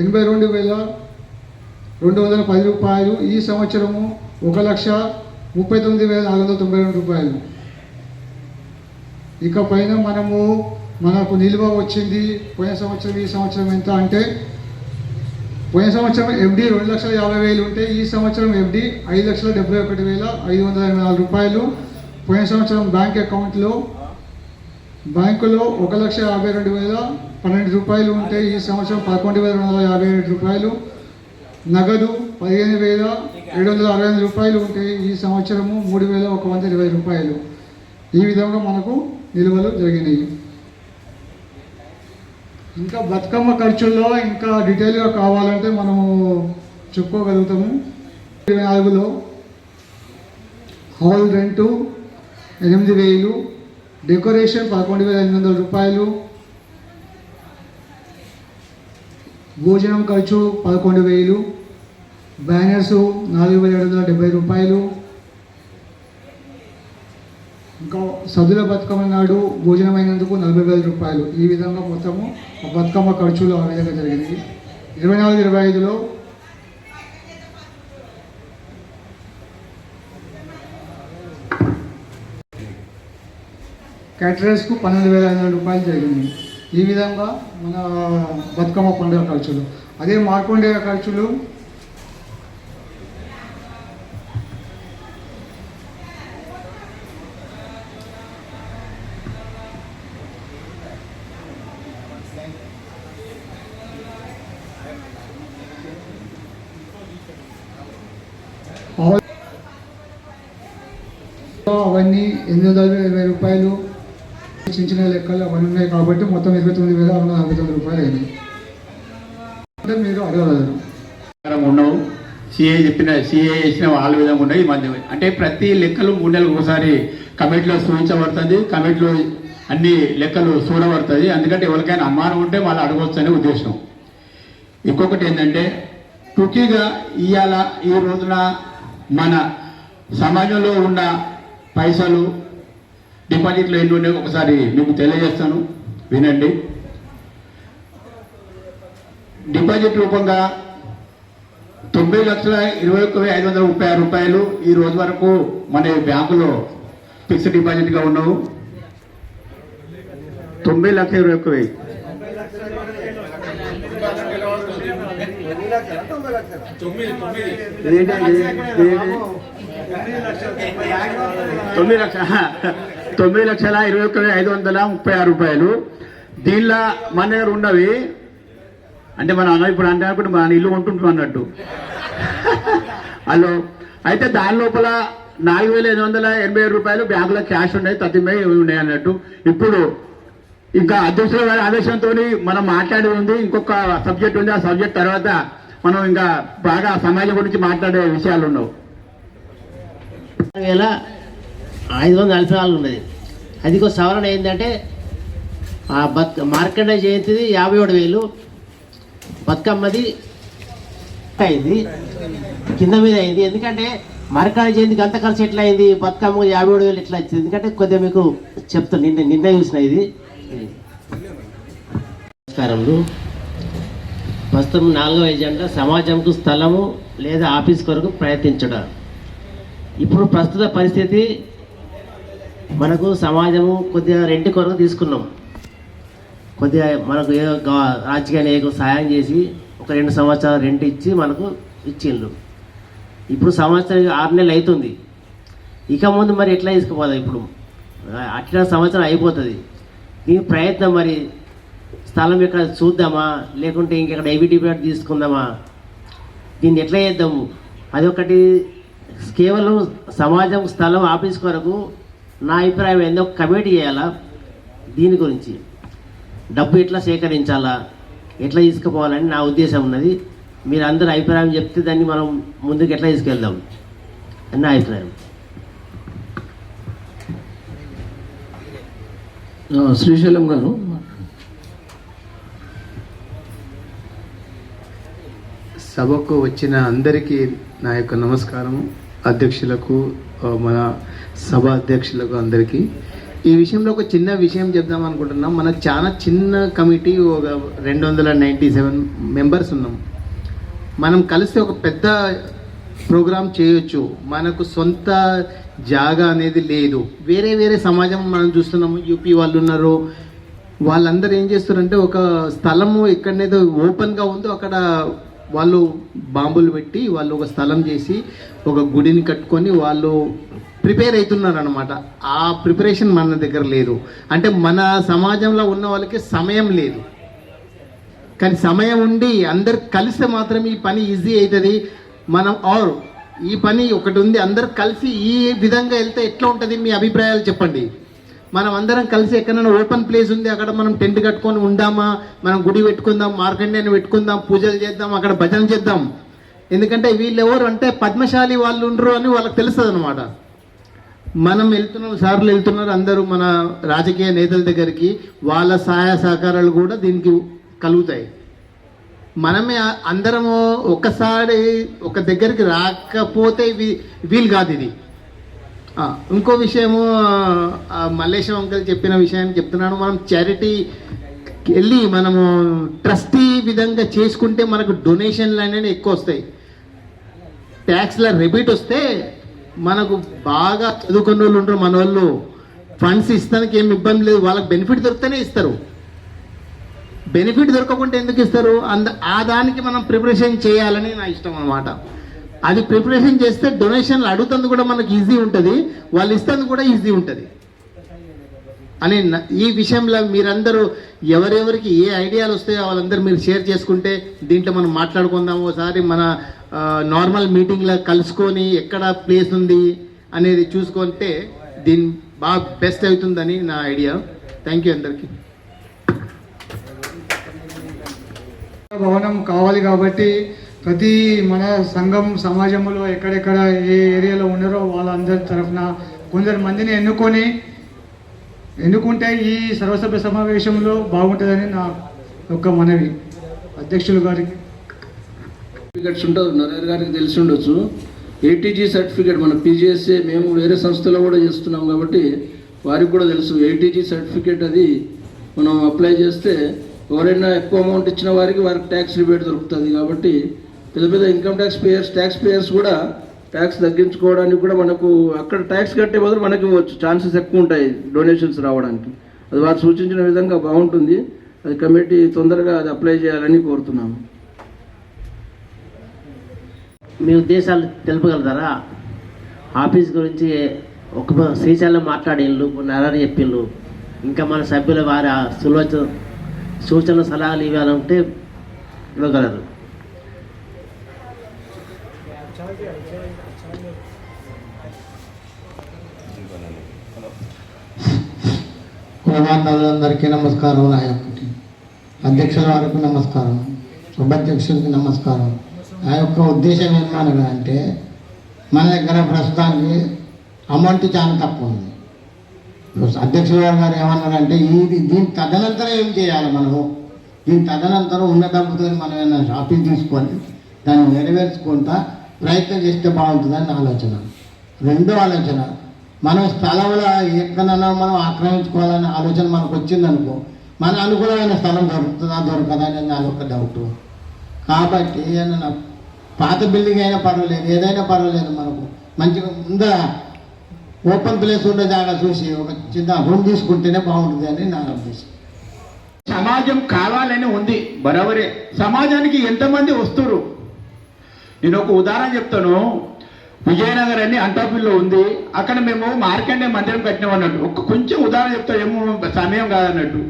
82,210 రూపాయలు. ఈ సంవత్సరము 1,39,492 రూపాయలు. ఇక పైన మనకు నిల్వ వచ్చింది పోయిన సంవత్సరం ఈ సంవత్సరం ఎంత అంటే పోయిన సంవత్సరం ఎఫ్డి 2,50,000 ఉంటే ఈ సంవత్సరం ఎఫ్డి 5,71,584 రూపాయలు. పోయిన సంవత్సరం బ్యాంక్ అకౌంట్లో బ్యాంకులో 1,52,012 రూపాయలు ఉంటే ఈ సంవత్సరం 11,257 రూపాయలు. నగదు 15,768 రూపాయలు ఉంటే ఈ సంవత్సరము 3,120 రూపాయలు. ఈ విధంగా మనకు నిల్వలు జరిగినాయి. ఇంకా బతుకమ్మ ఖర్చుల్లో ఇంకా డీటెయిల్గా కావాలంటే మనము చెప్పుకోగలుగుతాము. 24లో హాల్ రెంటు 8,000, డెకరేషన్ 11,800 రూపాయలు, భోజనం ఖర్చు 11,000, బ్యానర్సు 4,770 రూపాయలు, ఇంకా సద్దుల బతుకమ్మ నాడు భోజనమైనందుకు 40,000 రూపాయలు. ఈ విధంగా మొత్తము బతుకమ్మ ఖర్చులు ఆ విధంగా జరిగింది. 24-25లో క్యాటరర్స్కు 12,500 రూపాయలు జరిగింది. ఈ విధంగా మన బతుకమ్మ పండుగ ఖర్చులు. అదే మార్కండేయ ఖర్చులు అవన్నీ 820 రూపాయలు చిన్న చిన్న లెక్కలు అవన్నీ ఉన్నాయి కాబట్టి మొత్తం 29,649 రూపాయలు అయినాయి. అంటే మీరు అడగగలరు. ఉండవు. సిఏ చేసిన వాళ్ళ విధంగా ఉన్నాయి. మంది అంటే ప్రతి లెక్కలు 3 నెలలకు ఒకసారి కమిటీలో సూచించబడుతుంది. కమిటీలో అన్ని లెక్కలు చూడబడుతుంది. ఎందుకంటే ఎవరికైనా అనుమానం ఉంటే వాళ్ళు అడగవచ్చు అనే ఉద్దేశం. ఇంకొకటి ఏంటంటే టూకీగా ఇవాళ ఈ రోజున మన సమాజంలో ఉన్న పైసలు డిపాజిట్లు ఎన్ని ఉన్నాయో ఒకసారి మీకు తెలియజేస్తాను, వినండి. డిపాజిట్ రూపంగా 90,21,536 రూపాయలు ఈ రోజు వరకు మన బ్యాంకులో ఫిక్స్డ్ డిపాజిట్గా ఉన్నావు. 90,21,000. 9,21,536 రూపాయలు. దీనిలో మన దగ్గర ఉన్నవి అంటే మనం ఇప్పుడు అంటే అనుకుంటే మన ఇల్లు కొంటుంటాం అన్నట్టు హలో. అయితే దాని లోపల 4,887 రూపాయలు బ్యాంకులో క్యాష్ ఉన్నాయి, 30 ఉన్నాయి అన్నట్టు. ఇప్పుడు ఇంకా అధ్యక్షుల గారి ఆదేశంతో మనం మాట్లాడేది ఉంది. ఇంకొక సబ్జెక్ట్ ఉంది. ఆ సబ్జెక్ట్ తర్వాత మనం ఇంకా బాగా సమాజం గురించి మాట్లాడే విషయాలు ఉండవు. 544 ఉన్నది. అది ఒక సవరణ ఏంటంటే ఆ మార్కండ జయంతిది 57,000, బతుకమ్మది అయింది, కింద మీద అయింది. ఎందుకంటే మార్కండ జయంతికి అంత ఖర్చు ఎట్లా అయింది, బతుకమ్మ 57,000 ఎట్లా వచ్చింది? ఎందుకంటే కొద్దిగా మీకు చెప్తాను. నిన్న చూసిన ఇది. నమస్కారములు. ప్రస్తుతం 4వ ఎజెండా సమాజంకు స్థలము లేదా ఆఫీస్ కొరకు ప్రయత్నించడం. ఇప్పుడు ప్రస్తుత పరిస్థితి మనకు సమాజము కొద్దిగా రెంట్ కొరకు తీసుకున్నాం. కొద్దిగా మనకు రాజకీయ నాయకులు సాయం చేసి ఒక 2 సంవత్సరాలు రెంట్ ఇచ్చి మనకు ఇచ్చిండ్రు. ఇప్పుడు సంవత్సరం 6 నెలలు అవుతుంది. ఇక ముందు మరి ఎట్లా తీసుకుపోదాం? ఇప్పుడు అట్లా సంవత్సరం అయిపోతుంది. దీని ప్రయత్నం మరి స్థలం ఎక్కడ చూద్దామా, లేకుంటే ఇంకెక్కడ ఏబిడిపేట్ తీసుకుందామా, దీన్ని ఎట్లా చేద్దాము? అదొకటి. కేవలం సమాజం స్థలం ఆఫీస్ కొరకు నా అభిప్రాయం ఏందో కమిటీ చేయాలా, దీని గురించి డబ్బు ఎట్లా సేకరించాలా, ఎట్లా తీసుకుపోవాలని నా ఉద్దేశం ఉన్నది. మీరు అందరూ అభిప్రాయం చెప్తే దాన్ని మనం ముందుకు ఎట్లా తీసుకెళ్దాం అని నా అభిప్రాయం. శ్రీశైలం గారు. సభకు వచ్చిన అందరికీ నా యొక్క నమస్కారము. అధ్యక్షులకు, మన సభ అధ్యక్షులకు అందరికీ. ఈ విషయంలో ఒక చిన్న విషయం చెప్దాం అనుకుంటున్నాం. మనకు చాలా చిన్న కమిటీ, ఒక 297 మెంబర్స్ ఉన్నాం. మనం కలిసి ఒక పెద్ద ప్రోగ్రాం చేయొచ్చు. మనకు సొంత జాగా అనేది లేదు. వేరే వేరే సమాజం మనం చూస్తున్నాము. యూపీ వాళ్ళు ఉన్నారు. వాళ్ళందరూ ఏం చేస్తారంటే ఒక స్థలము ఎక్కడనేదో ఓపెన్గా ఉందో అక్కడ వాళ్ళు బాంబులు పెట్టి వాళ్ళు ఒక స్థలం చేసి ఒక గుడిని కట్టుకొని వాళ్ళు ప్రిపేర్ అవుతున్నారు అనమాట. ఆ ప్రిపరేషన్ మన దగ్గర లేదు. అంటే మన సమాజంలో ఉన్న వాళ్ళకి సమయం లేదు. కానీ సమయం ఉండి అందరు కలిస్తే మాత్రం ఈ పని ఈజీ అవుతుంది. మనం ఈ పని ఒకటి ఉంది, అందరు కలిసి ఈ విధంగా వెళ్తే ఎట్లా ఉంటుంది? మీ అభిప్రాయాలు చెప్పండి. మనం అందరం కలిసి ఎక్కడైనా ఓపెన్ ప్లేస్ ఉంది, అక్కడ మనం టెంట్ కట్టుకొని ఉందామా, మనం గుడి పెట్టుకుందాం, మార్కండేయని పెట్టుకుందాం, పూజలు చేద్దాం, అక్కడ భజన చేద్దాం. ఎందుకంటే వీళ్ళు ఎవరు అంటే పద్మశాలి వాళ్ళు ఉండరు అని వాళ్ళకి తెలుస్తుంది అనమాట. మనం వెళ్తున్నాం, సార్లు వెళ్తున్నారు అందరూ మన రాజకీయ నేతల దగ్గరికి, వాళ్ళ సహాయ సహకారాలు కూడా దీనికి కలుగుతాయి. మనమే అందరము ఒక్కసారి ఒక దగ్గరికి రాకపోతే వీలు కాదు ఇది. ఇంకో విషయము మల్లేశం అంకల్ చెప్పిన విషయాన్ని చెప్తున్నాను. మనం చారిటీకి వెళ్ళి మనము ట్రస్టీ విధంగా చేసుకుంటే మనకు డొనేషన్లు అనేవి ఎక్కువ వస్తాయి. ట్యాక్స్ల రిబీట్ వస్తే మనకు బాగా చదువుకున్న వాళ్ళు ఉంటారు, మన వాళ్ళు ఫండ్స్ ఇస్తానికి ఏమి ఇబ్బంది లేదు, వాళ్ళకి బెనిఫిట్ దొరికితేనే ఇస్తారు. బెనిఫిట్ దొరకకుంటే ఎందుకు ఇస్తారు? ఆ దానికి మనం ప్రిపరేషన్ చేయాలని నా ఇష్టం అన్నమాట. అది ప్రిపరేషన్ చేస్తే డొనేషన్లు అడుగుతుంది కూడా మనకు ఈజీ ఉంటుంది, వాళ్ళు ఇస్తుంది కూడా ఈజీ ఉంటుంది అని ఈ విషయంలో మీరందరూ ఎవరెవరికి ఏ ఐడియాలు వస్తాయో వాళ్ళందరూ మీరు షేర్ చేసుకుంటే దీంట్లో మనం మాట్లాడుకుందాం. ఒకసారి మన నార్మల్ మీటింగ్లో కలుసుకొని ఎక్కడ ప్లేస్ ఉంది అనేది చూసుకుంటే దీని బాగా బెస్ట్ అవుతుందని నా ఐడియా. థ్యాంక్ యూ అందరికీ. భవనం కావాలి కాబట్టి ప్రతి మన సంఘం సమాజంలో ఎక్కడెక్కడ ఏ ఏరియాలో ఉన్నారో వాళ్ళందరి తరఫున కొందరు మందిని ఎన్నుకుంటే ఈ సర్వసభ్య సమావేశంలో బాగుంటుందని నా యొక్క మనవి అధ్యక్షులు గారికి. సర్టిఫికెట్స్ ఉంటుంది, నరేంద్ర గారికి తెలిసి ఉండొచ్చు. ఏటీజీ సర్టిఫికేట్ మన పీజీఎస్ఏ మేము వేరే సంస్థలో కూడా చేస్తున్నాం కాబట్టి వారికి కూడా తెలుసు. ఏటీజీ సర్టిఫికేట్ అది మనం అప్లై చేస్తే ఎవరైనా ఎక్కువ అమౌంట్ ఇచ్చిన వారికి ట్యాక్స్ రిబేట్ దొరుకుతుంది. కాబట్టి పెద్ద పెద్ద ఇన్కమ్ ట్యాక్స్ పేయర్స్ కూడా ట్యాక్స్ తగ్గించుకోవడానికి కూడా మనకు అక్కడ ట్యాక్స్ కట్టే బదులు మనకి ఛాన్సెస్ ఎక్కువ ఉంటాయి డొనేషన్స్ రావడానికి. అది వారు సూచించిన విధంగా బాగుంటుంది. అది కమిటీ తొందరగా అది అప్లై చేయాలని కోరుతున్నాము. మీ ఉద్దేశాలు తెలుపగలుగుతారా? ఆఫీస్ గురించి ఒక శ్రీశైలం మాట్లాడిళ్ళు, కొన్ని అరని చెప్పిండ్రు. ఇంకా మన సభ్యుల వారి సూచనలు సలహాలు ఇవ్వాలంటే ఇవ్వగలరు. కులమాండలందరికీ నమస్కారం. నాయకుడికి అధ్యక్షుల వారికి నమస్కారం, ఉపాధ్యక్షులకి నమస్కారం. ఆ యొక్క ఉద్దేశం ఏమనగా అంటే మన దగ్గర ప్రస్తుతానికి అమౌంట్ చాలా తక్కువ ఉంది. అధ్యక్షుల గారు ఏమన్నారంటే దీని తదనంతరం ఏం చేయాలి, మనము దీని తదనంతరం ఉన్న డబ్బుతో మనం ఏమైనా షాపింగ్ తీసుకొని దాన్ని నెరవేర్చుకుంటా ప్రయత్నం చేస్తే బాగుంటుందని ఆలోచన. రెండో ఆలోచన, మనం స్థలంలో ఎక్కడన్నా మనం ఆక్రమించుకోవాలనే ఆలోచన మనకు వచ్చిందనుకో, మన అనుకూలమైన స్థలం దొరకదా అనేది నాదొక డౌట్. కాబట్టి ఏదైనా పాత బిల్డింగ్ అయినా పర్వాలేదు, ఏదైనా పర్వాలేదు, మనకు మంచిగా ముందర ఓపెన్ ప్లేస్ ఉండే జాగా చూసి ఒక చిన్న రూమ్ తీసుకుంటేనే బాగుంటుంది అని నా ఉద్దేశం. సమాజం కావాలని ఉంది బరాబరే. సమాజానికి ఎంతమంది వస్తున్నారు? నేను ఒక ఉదాహరణ చెప్తాను. విజయనగర్ అని అంటాపిల్లో ఉంది, అక్కడ మేము మార్కండే మందిరం కట్టినాం అన్నట్టు. ఒక కొంచెం ఉదాహరణ చెప్తాం, ఏమో సమయం కాదన్నట్టు.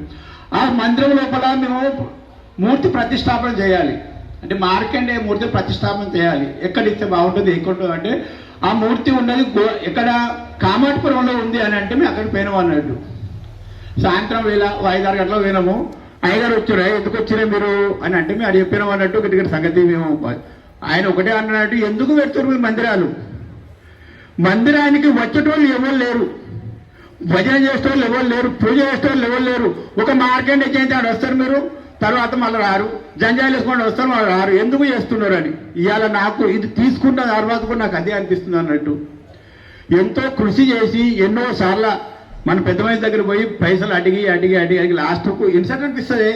ఆ మందిరం లోపల మేము మూర్తి ప్రతిష్టాపన చేయాలి. అంటే మార్కండే మూర్తి ప్రతిష్టాపన చేయాలి. ఎక్కడ ఇస్తే బాగుంటుంది, ఎక్కడ అంటే ఆ మూర్తి ఉన్నది ఎక్కడ కామాటిపురంలో ఉంది అని అంటే మేము అక్కడ పోయినాం అన్నట్టు. సాయంత్రం వేళ 5-6 గంటలకు పోయినాము. 5 వచ్చారా, ఎందుకు వచ్చినా మీరు అని అంటే మేము అది చెప్పినాం అన్నట్టు. గట్టి సంగతి మేము ఆయన ఒకటే అన్నట్టు, ఎందుకు పెడుతున్నారు మీరు మందిరాలు? మందిరానికి వచ్చేటోళ్ళు ఎవరు లేరు, భజన చేసేటోళ్ళు ఎవరు లేరు, పూజ చేసేటోళ్ళు ఎవరు లేరు. ఒక మార్కెండ్ జయంతి ఆడ వస్తారు మీరు, తర్వాత మళ్ళీ రారు. జంజాలు వేసుకొని వస్తారు, వాళ్ళు రారు. ఎందుకు చేస్తున్నారు అని ఇవాళ నాకు ఇది తీసుకున్న తర్వాత కూడా నాకు అదే అనిపిస్తుంది అన్నట్టు. ఎంతో కృషి చేసి ఎన్నో సార్లు మన పెద్ద మనిషి దగ్గర పోయి పైసలు అడిగి లాస్ట్కు ఇన్సెంట్ అనిపిస్తుంది.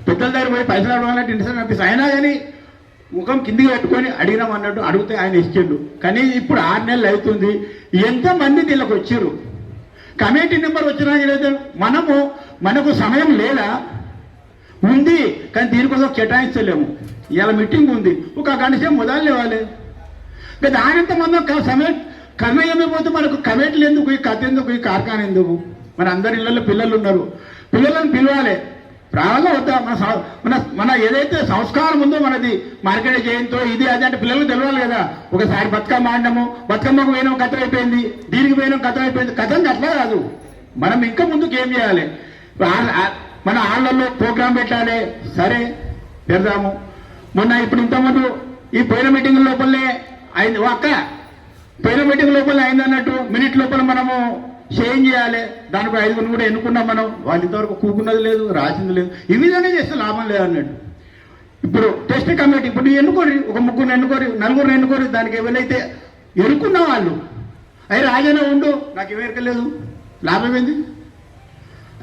పెద్దల దగ్గర పోయి పైసలు అడగాలంటే ఇన్సెంట్ అనిపిస్తుంది. అయినా కానీ ముఖం కిందికి పెట్టుకొని అడిగినాం అన్నట్టు అడిగితే ఆయన ఇచ్చిండు. కానీ ఇప్పుడు 6 నెలలు అవుతుంది. ఎంతమంది దీనికి వచ్చారు? కమిటీ నెంబర్ వచ్చినా లేదు. మనకు సమయం లేదా? ఉంది, కానీ దీనికోసం కేటాయించలేము. ఇలా మీటింగ్ ఉంది, ఒక గంట సేపు మొదలు లేవాలి. దానంత మనం సమయం కర్మ ఏమైపోతే మనకు కమిటీలు ఎందుకు, ఈ కథ ఎందుకు, ఈ కార్ఖానా ఎందుకు? మన అందరి ఇళ్లలో పిల్లలు ఉన్నారు, పిల్లలను పిలవాలి. రావాలా వద్దా? మన ఏదైతే సంస్కారం ఉందో మనది, మార్కెట్ జయంతో ఇది అది అంటే పిల్లలకు తెలియాలి కదా. ఒకసారి బతుకమ్మ ఆడినాము, బతుకమ్మకు పోయినాం కథ అయిపోయింది, దీనికి పోయినాం కథ అయిపోయింది. కథ అట్లా కాదు. మనం ఇంకా ముందుకు ఏం చేయాలి? మన ఆళ్ళల్లో ప్రోగ్రాం పెట్టాలి. సరే పెడదాము. మొన్న ఇప్పుడు ఇంతకుముందు ఈ పోయిన మీటింగ్ లోపలనే అయింది. పోయిన మీటింగ్ లోపల అయింది అన్నట్టు మినిట్ లోపల మనము చేంజ్ చేయాలి. దానికి 5 కూడా ఎన్నుకున్నాం మనం. వాళ్ళు ఇంతవరకు కూకున్నది లేదు, రాసింది లేదు. ఈ విధంగా చేస్తే లాభం లేదు అన్నట్టు. ఇప్పుడు టెస్ట్ కమిటీ ఇప్పుడు ఎన్నుకోరి, ఒక 3 ఎన్నుకోరి, 4 ఎన్నుకోరి. దానికి ఎవరైతే ఎన్నుకున్న వాళ్ళు అయ్యి రాజనే ఉండు, నాకు ఏమేరకలేదు, లాభం ఏంది?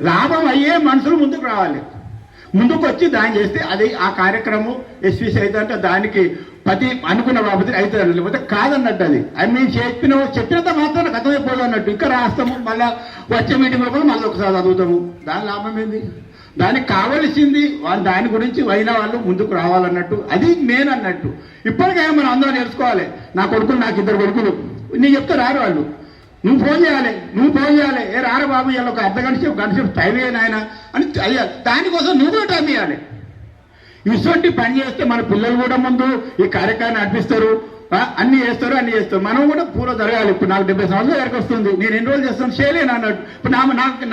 లాభం అయ్యే మనుషులు ముందుకు రావాలి, ముందుకు వచ్చి దాన్ని చేస్తే అది ఆ కార్యక్రమం ఎస్పీసీ అయితే అంటే దానికి ప్రతి అనుకున్న బాబు అవుతుంది, లేకపోతే కాదన్నట్టు. అది మేము చెప్పినంత మాత్రం కథమైపోదు అన్నట్టు. ఇంకా రాస్తాము, మళ్ళీ వచ్చే మీటింగ్లో కూడా మళ్ళీ ఒకసారి చదువుతాము. దాని లాభం ఏంది? దానికి కావలసింది వాళ్ళు దాని గురించి అయిన వాళ్ళు ముందుకు రావాలన్నట్టు, అది మెయిన్ అన్నట్టు. ఇప్పటికైనా మనం అందరం నేర్చుకోవాలి. నా కొడుకులు, నాకు 2 కొడుకులు, నేను చెప్తే రారు వాళ్ళు. నువ్వు ఫోన్ చేయాలి, ఏ రారు బాబు ఇలా ఒక గంట సేపు టైం ఆయన అని అయ్యా. దానికోసం నువ్వు కూడా టైం ఇవ్వాలి. ఇటువంటి పని చేస్తే మన పిల్లలు కూడా ముందు ఈ కార్యక్రమాన్ని నడిపిస్తారు, అన్ని చేస్తారు. మనం కూడా పూర్వ జరగాలి. ఇప్పుడు నాకు 70 సంవత్సరాలు దగ్గరకు వస్తుంది, నేను ఎన్ని రోజులు చేస్తాను చేయలేను అన్నట్టు. ఇప్పుడు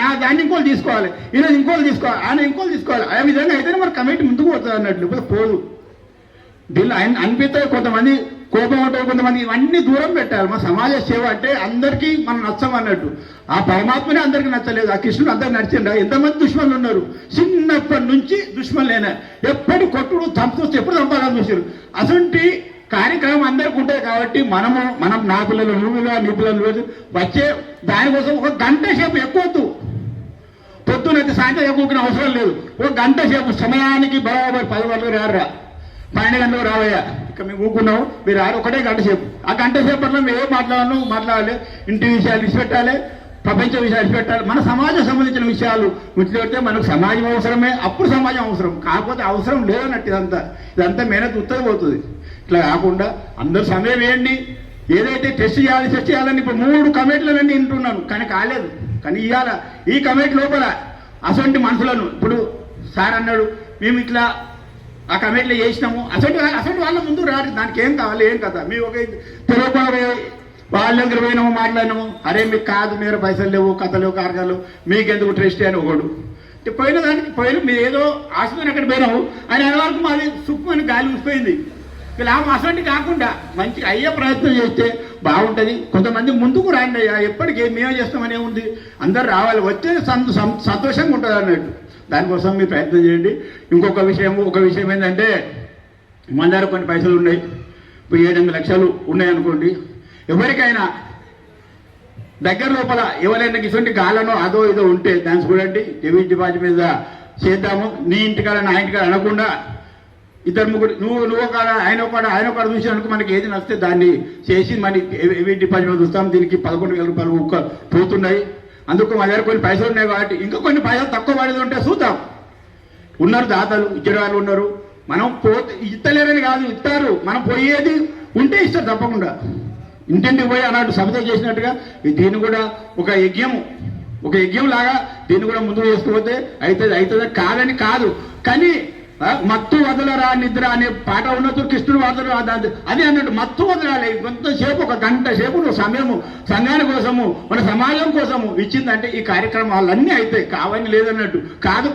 నా దాన్ని ఇంకోళ్ళు తీసుకోవాలి, ఈరోజు ఇంకోళ్ళు తీసుకోవాలి, ఆయన ఇంకోళ్ళు తీసుకోవాలి. ఆ విధంగా అయితేనే మన కమిటీ ముందుకు పోతుంది అన్నట్లు. ఇప్పుడు పోదు. దీనిలో అనిపిస్తే కొంతమంది కోపం ఉంటుంది, కొంతమంది ఇవన్నీ దూరం పెట్టాలి. మా సమాజ సేవ అంటే అందరికీ మనం నచ్చం అన్నట్టు. ఆ పరమాత్మనే అందరికీ నచ్చలేదు, ఆ కృష్ణుడు అందరికి నచ్చిండ. ఎంతమంది దుష్మన్లు ఉన్నారు, చిన్నప్పటి నుంచి దుష్మన్లేనా, ఎప్పటి కొట్టుడు చంపుకొస్తే ఎప్పుడు చంపాలని చూసారు. అటువంటి కార్యక్రమం అందరికీ ఉంటాయి కాబట్టి మనం నా పిల్లలు నువ్వు నీ పిల్లలు వచ్చే దానికోసం 1 గంట సేపు ఎక్కువద్దు. పొద్దునైతే సాయంత్రం ఎక్కువ అవసరం లేదు. 1 గంట సేపు సమయానికి బరాబర్ 10 గంటలు రారా, 12 గంటలు రావయ్యా, ఇక మేము ఊకున్నాము, మీరు రారు. 1 గంట సేపు. ఆ గంట సేపట్లో మేము ఏం మాట్లాడాలి, ఇంటి విషయాలు విడిచిపెట్టాలి, ప్రపంచ విషయాలు విడిచిపెట్టాలి. మన సమాజం సంబంధించిన విషయాలు విడిచిపెడితే మనకు సమాజం అవసరమే, అప్పుడు సమాజం అవసరం. కాకపోతే అవసరం లేదన్నట్టు. ఇదంతా మేనత్ ఉత్తది పోతుంది. ఇట్లా కాకుండా అందరూ సమయం వేయండి. ఏదైతే టెస్ట్ చేయాలని ఇప్పుడు 3 కమిటీలన్నీ వింటున్నాను, కానీ కాలేదు. కానీ ఇవాళ ఈ కమిటీ లోపల అసొంటి మనుషులను ఇప్పుడు సార్ అన్నాడు, మేము ఇట్లా ఆ కమిటీలో చేసినాము, అసలు వాళ్ళ ముందు రారు. దానికి ఏం కావాలి, ఏం కదా, మేము ఒక తెలియకుండా వాళ్ళ దగ్గర పోయినాము, మాట్లాడినాము. అరే మీకు కాదు, మీరు పైసలు లేవు, కథలు కార్యాలు, మీకెందుకు ట్రస్ట్ అని ఒకడు పోయిన దానికి మీరు ఏదో ఆశమైన అక్కడ పోయినాము అని అనే వరకు మాది సుఖమని గాలి ఊసిపోయింది. లాభం అసలు కాకుండా మంచి అయ్యే ప్రయత్నం చేస్తే బాగుంటుంది. కొంతమంది ముందుకు రాండి అయ్యా, ఎప్పటికీ మేమే చేస్తామనే ఉంది. అందరు రావాలి, వచ్చే సంతోషంగా ఉంటుంది అన్నట్టు. దానికోసం మీరు ప్రయత్నం చేయండి. ఒక విషయం ఏంటంటే మన దగ్గర కొన్ని పైసలు ఉన్నాయి, ఇప్పుడు 7-8 లక్షలు ఉన్నాయనుకోండి. ఎవరికైనా దగ్గర లోపల ఎవరైనా ఇటువంటి గాలనో అదో ఇదో ఉంటే దాన్ని చూడండి, రెవెన్యూ డిపాజిట్ మీద చేద్దాము. నీ ఇంటికాడ నా ఇంటికాడ అనకుండా 2-3 నువ్వు ఒక ఆయన ఒక చూసినందుకు మనకి ఏది నచ్చితే దాన్ని చేసి మనకి రెవెన్యూ డిపాజిట్ మీద చూస్తాం. దీనికి 11,000 రూపాయలు పోతున్నాయి. అందుకు మా దగ్గర కొన్ని పైసలు ఉన్నాయి కాబట్టి ఇంకా కొన్ని పైసలు తక్కువ పడేది ఉంటే చూద్దాం. ఉన్నారు దాతలు, ఇచ్చిన వాళ్ళు ఉన్నారు. మనం ఇస్తలేరని కాదు, ఇస్తారు. మనం పోయేది ఉంటే ఇస్తారు తప్పకుండా. ఇంటింటికి పోయి అన్నట్టు సభతో చేసినట్టుగా దీన్ని కూడా ఒక యజ్ఞం లాగా దీన్ని కూడా ముందుకు చేసుకుపోతే అవుతుంది కాదని కాదు. కానీ మత్తు వదలరా నిద్ర అనే పాట ఉన్నట్టు కృష్ణుడు వాదరు అది అన్నట్టు మత్తు వదలాలి. కొంతసేపు 1 గంట సేపు నువ్వు సమయము సంఘాని కోసము మన సమాజం కోసము ఇచ్చిందంటే ఈ కార్యక్రమాలన్నీ అవుతాయి. కావని లేదన్నట్టు.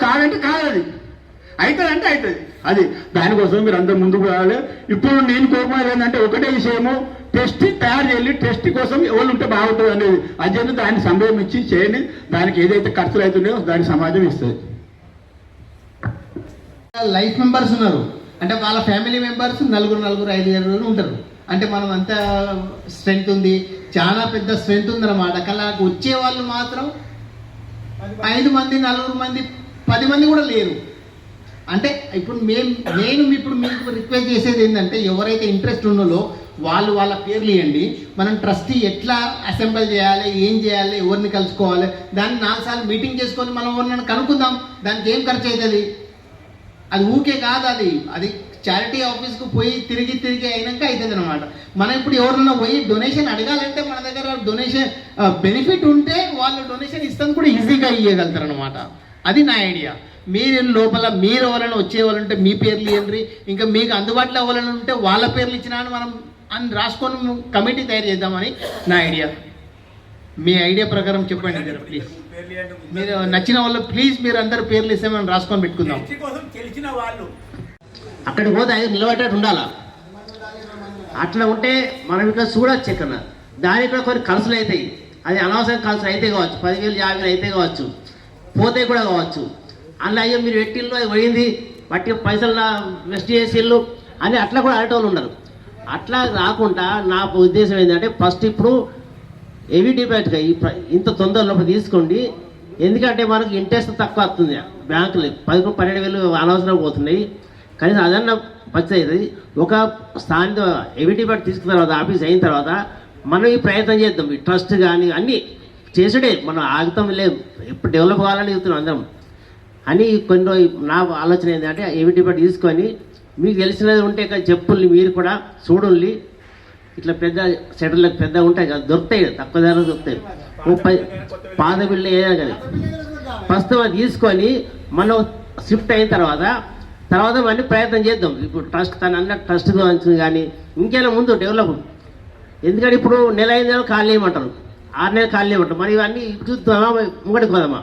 కాదంటే కాదు, అది అవుతుందంటే అవుతుంది. అది దానికోసం మీరు అందరూ ముందుకు రావాలి. ఇప్పుడు నేను కోరుకునేది ఏంటంటే ఒకటే విషయము, టెస్ట్ తయారు చేయాలి. టెస్ట్ కోసం ఎవరు ఉంటే బాగుంటుంది అనేది అజెండా. దాన్ని సమయం ఇచ్చి చేయండి. దానికి ఏదైతే ఖర్చులు అవుతున్నాయో దానికి సమాజం ఇస్తుంది. లైఫ్ మెంబర్స్ ఉన్నారు అంటే వాళ్ళ ఫ్యామిలీ మెంబర్స్ 4 5 ఉంటారు. అంటే మనం అంత స్ట్రెంగ్త్ ఉంది, చాలా పెద్ద స్ట్రెంగ్త్ ఉందన్నమాట. కానీ వచ్చే వాళ్ళు మాత్రం 5 మంది 4 మంది 10 మంది కూడా లేరు. అంటే ఇప్పుడు నేను ఇప్పుడు మీకు రిక్వెస్ట్ చేసేది ఏంటంటే ఎవరైతే ఇంట్రెస్ట్ ఉన్నదో వాళ్ళు వాళ్ళ పేర్లు ఇవ్వండి. మనం ట్రస్టీ ఎట్లా అసెంబ్లీ చేయాలి, ఏం చేయాలి, ఎవరిని కలుసుకోవాలి, దాన్ని 4 సార్లు మీటింగ్ చేసుకొని మనం ఎవరినైనా కనుక్కుందాం. దానికి ఏం ఖర్చు అవుతుంది, అది ఊకే కాదు. అది చారిటీ ఆఫీస్కు పోయి తిరిగి అయినాక అవుతుంది అనమాట. మనం ఇప్పుడు ఎవరన్నా పోయి డొనేషన్ అడగాలంటే మన దగ్గర డొనేషన్ బెనిఫిట్ ఉంటే వాళ్ళు డొనేషన్ ఇస్తాను కూడా ఈజీగా ఇవ్వగలుగుతారు అనమాట. అది నా ఐడియా. మీరు లోపల మీరు ఎవరైనా వచ్చేవాళ్ళంటే మీ పేర్లు ఇవ్వండి. ఇంకా మీకు అందుబాటులో ఎవరైనా ఉంటే వాళ్ళ పేర్లు ఇచ్చినా మనం అని రాసుకొని కమిటీ తయారు చేద్దామని నా ఐడియా. మీ ఐడియా ప్రకారం చెప్పండి ప్లీజ్. మీరు నచ్చిన వాళ్ళు ప్లీజ్ మీరు అందరు పేర్లు ఇస్తే మనం రాసుకొని పెట్టుకుందాం. అక్కడికి పోతే ఆయన నిలబడేటట్టు ఉండాలా. అట్లా ఉంటే మనం ఇక్కడ చూడొచ్చు. ఎక్కడ దానికి కూడా కొన్ని ఖర్చులు అవుతాయి. అది అనవసరం ఖర్చులు అయితే కావచ్చు, 10,000 50,000 అయితే కావచ్చు, పోతే కూడా కావచ్చు. అందులో అయ్యో మీరు పెట్టిళ్ళు అది పోయింది, బట్టి పైసలు వెస్ట్ చేసిళ్ళు అని అట్లా కూడా అడేటోళ్ళు ఉన్నారు. అట్లా రాకుండా నా ఉద్దేశం ఏంటంటే ఫస్ట్ ఇప్పుడు హెవీ డిబేట్గా ఇంత తొందర లోపల తీసుకోండి. ఎందుకంటే మనకు ఇంట్రెస్ట్ తక్కువ వస్తుంది. బ్యాంకులు 12,000 అనవసరం పోతున్నాయి. కనీసం అదన్నా పచ్చి అవుతుంది. ఒక స్థానిక హెవీ డిబేట్ తీసుకున్న తర్వాత ఆఫీస్ అయిన తర్వాత మనం ఈ ప్రయత్నం చేద్దాం. ఈ ట్రస్ట్ కానీ అన్నీ చేసుడే, మనం ఆగుతాం లేదు, ఎప్పుడు డెవలప్ కావాలని చెప్తున్నాం అందరం అని. కొన్ని నా ఆలోచన ఏంటంటే హెవీ డిబేట్ తీసుకొని మీకు తెలిసినది ఉంటే చెప్పుల్ని మీరు కూడా చూడండి. ఇట్లా పెద్ద సెటర్లకు పెద్ద ఉంటాయి కదా, దొరుకుతాయి, తక్కువ ధరలు దొరుకుతాయి. 30 పాత బిల్లు ఏదైనా కానీ ప్రస్తుతం అది తీసుకొని మనం షిఫ్ట్ అయిన తర్వాత మళ్ళీ ప్రయత్నం చేద్దాం. ఇప్పుడు ట్రస్ట్ తను అన్న ట్రస్ట్ గురించి కానీ ఇంకైనా ముందు డెవలప్. ఎందుకంటే ఇప్పుడు నెల 5 నెలలు ఖాళీ చేయమంటారు, 6 నెలలు ఖాళీ చేయమంటారు. మరి ఇవన్నీ చూద్దామా, ముంగడికి పోదామా?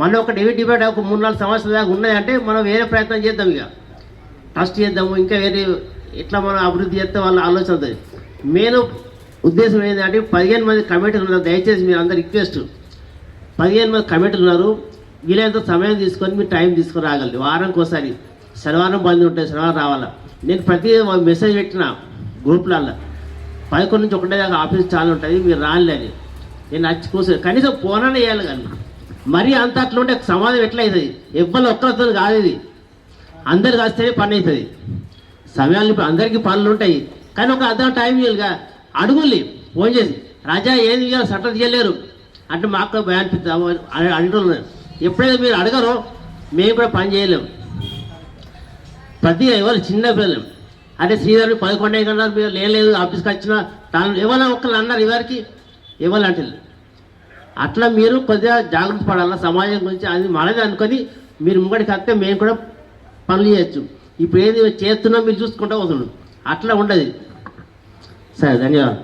మనం ఒక డిబేట్ ఒక 3-4 సంవత్సరాల దాకా ఉన్నాయంటే మనం వేరే ప్రయత్నం చేద్దాం. ఇక ట్రస్ట్ చేద్దాము, ఇంకా వేరే ఎట్లా మనం అభివృద్ధి చేస్తే వాళ్ళ ఆలోచన అవుతుంది. మెయిన్ ఉద్దేశం ఏంటంటే 15 మంది కమిటీలు ఉన్నారు. దయచేసి మీరు అందరు రిక్వెస్ట్, 15 మంది కమిటీలు ఉన్నారు. వీలైనంత సమయం తీసుకొని మీరు టైం తీసుకొని రాగలరు. వారానికి ఒకసారి, శనివారం బంద్ ఉంటుంది, శనివారం రావాలా. నేను ప్రతి మెసేజ్ పెట్టిన గ్రూప్లలో 11 నుంచి 1 దాకా ఆఫీస్ చాలా ఉంటుంది, మీరు రాలేని నేను వచ్చి కూర్చొని కనీసం ఫోననే చేయాలి. కానీ మరీ అంత అట్లా ఉంటే సమాధానం ఎట్లా అవుతుంది? ఎవ్వరు ఒక్కరితో కాదు, ఇది అందరు కాస్తేనే పని అవుతుంది. సమయాలు ఇప్పుడు అందరికీ పనులు ఉంటాయి, కానీ ఒక అర్థం టైం ఇవ్వాలిగా. అడుగుల్ని ఫోన్ చేసి, రాజా ఏది ఇవ్వాలి, సట్టలు చేయలేరు అంటే మాకు భయం అనిపిస్తుంది అంటున్నారు. ఎప్పుడైతే మీరు అడగరో మేము కూడా పని చేయలేము. ప్రతి ఎవరు చిన్న పిల్లలు అంటే శ్రీధర్ 11 అన్నారు, మీరు లేదు ఆఫీస్కి వచ్చిన ఎవరైనా ఒక్కరు అన్నారు, ఎవరికి ఇవ్వాలంటే అట్లా మీరు కొద్దిగా జాగ్రత్త పడాలా సమాజం గురించి. అది మనది అనుకొని మీరు ముంగడికి వస్తే మేము కూడా పనులు చేయొచ్చు. ఇప్పుడు ఏది చేస్తున్నాం మీరు చూసుకుంటూ పోతున్నాం, అట్లా ఉండదు. సరే, ధన్యవాదాలు.